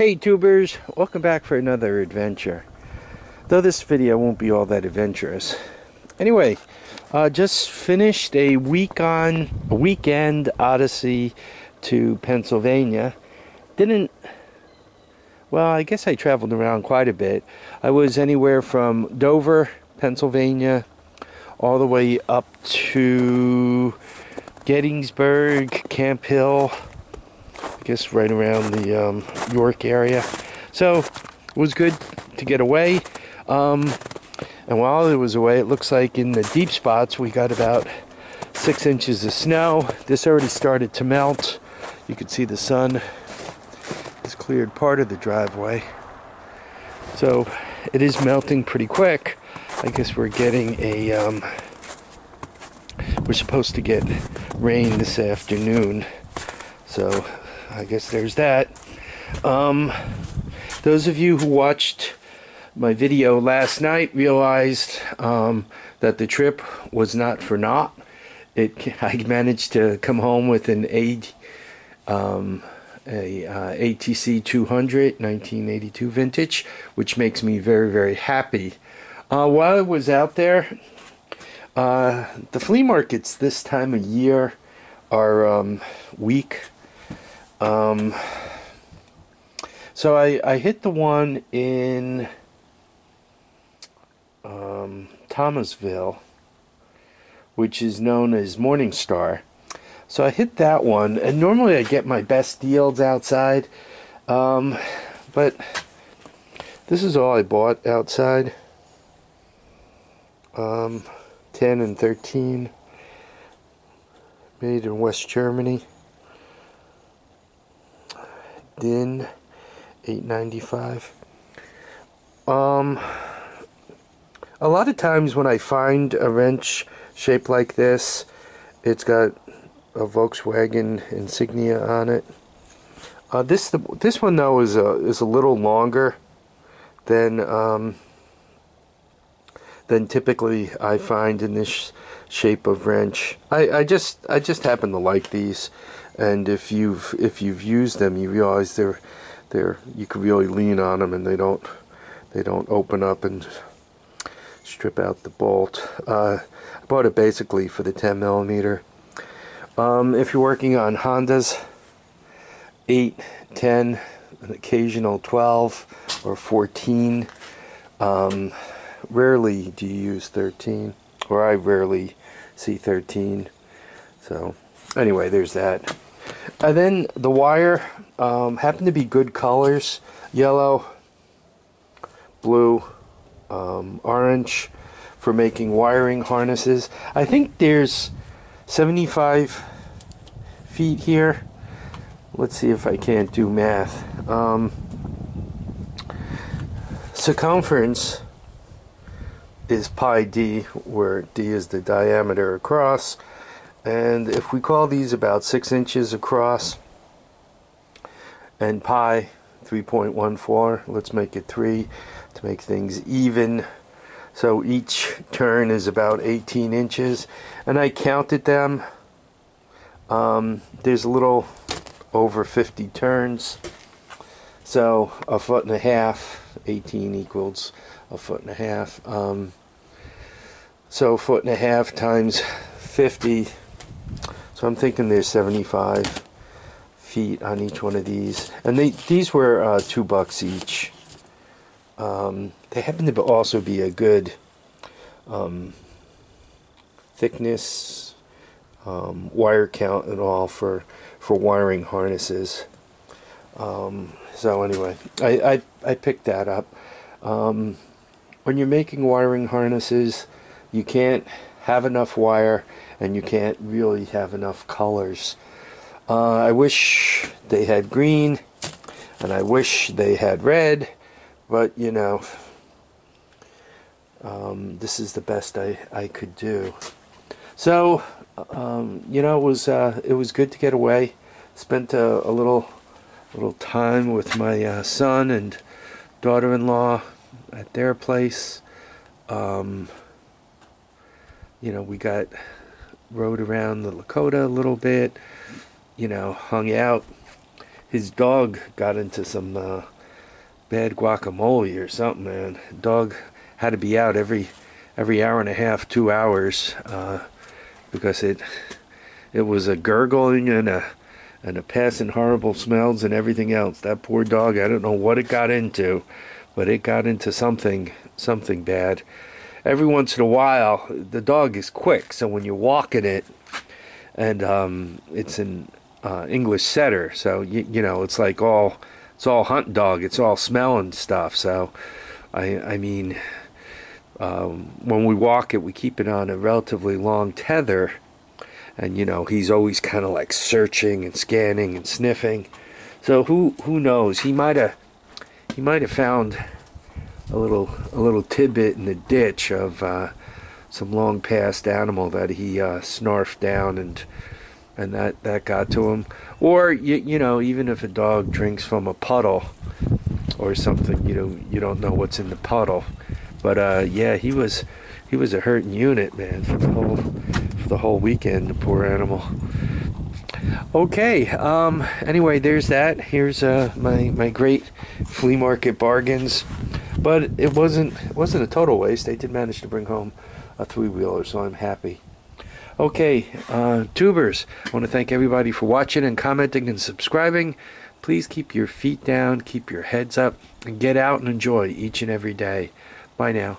Hey tubers, welcome back for another adventure. Though this video won't be all that adventurous. Anyway, just finished a weekend odyssey to Pennsylvania. Well, I guess I traveled around quite a bit. I was anywhere from Dover, Pennsylvania, all the way up to Gettysburg, Camp Hill, I guess right around the York area. So it was good to get away. And while it was away, it looks like in the deep spots we got about 6 inches of snow. This already started to melt. You can see the sun has cleared part of the driveway. So it is melting pretty quick. I guess we're getting we're supposed to get rain this afternoon. So I guess there's that. Those of you who watched my video last night realized that the trip was not for naught. I managed to come home with an ATC 200 1982 vintage, which makes me very, very happy. While I was out there, the flea markets this time of year are weak. So I hit the one in Thomasville, which is known as Morningstar. So I hit that one, and normally I get my best deals outside, but this is all I bought outside. 10 and 13, made in West Germany. Din, $8.95. A lot of times when I find a wrench shaped like this, it's got a Volkswagen insignia on it. This one though is a little longer than typically I find in this shape of wrench. I just happen to like these, and if you've used them, you realize you can really lean on them, and they don't open up and strip out the bolt. I bought it basically for the 10mm. If you're working on Hondas, 8, 10, an occasional 12 or 14. Rarely do you use 13, or I rarely see 13. So anyway, there's that. And then the wire happened to be good colors: yellow, blue, orange, for making wiring harnesses. I think there's 75 feet here. Let's see if I can't do math. Circumference is pi d, where d is the diameter across, and if we call these about 6 inches across, and pi 3.14, let's make it 3 to make things even. So each turn is about 18 inches, and I counted them. There's a little over 50 turns, so a foot and a half. 18 equals a foot and a half. So a foot and a half times 50. So I'm thinking there's 75 feet on each one of these, and these were $2 each. They happen to also be a good thickness, wire count, and all for wiring harnesses. So anyway, I picked that up. When you're making wiring harnesses, you can't have enough wire, and you can't really have enough colors. I wish they had green, and I wish they had red, but you know, this is the best I could do. So you know, it was good to get away. Spent a little time with my son and daughter-in-law at their place. You know, we rode around the Lakota a little bit, you know, hung out, his dog got into some bad guacamole or something, man. Dog had to be out every hour and a half, 2 hours, because it was a gurgling and a passing horrible smells and everything else. That poor dog, I don't know what it got into, but it got into something bad. Every once in a while, the dog is quick, so when you're walking it, and it's an English setter, so you know it's like it's all hunt dog, it's all smelling stuff. So I mean, when we walk it, we keep it on a relatively long tether, and you know he's always kind of like searching and scanning and sniffing. So who knows? He might have found a little tidbit in the ditch of some long past animal that he snarfed down, and that got to him. Or you know, even if a dog drinks from a puddle or something, you don't know what's in the puddle. But yeah, he was a hurting unit, man, for the whole weekend, the poor animal. Okay, anyway, there's that. Here's my great flea market bargains. But it wasn't a total waste. They did manage to bring home a three-wheeler, so I'm happy. Okay, tubers, I want to thank everybody for watching and commenting and subscribing. Please keep your feet down, keep your heads up, and get out and enjoy each and every day. Bye now.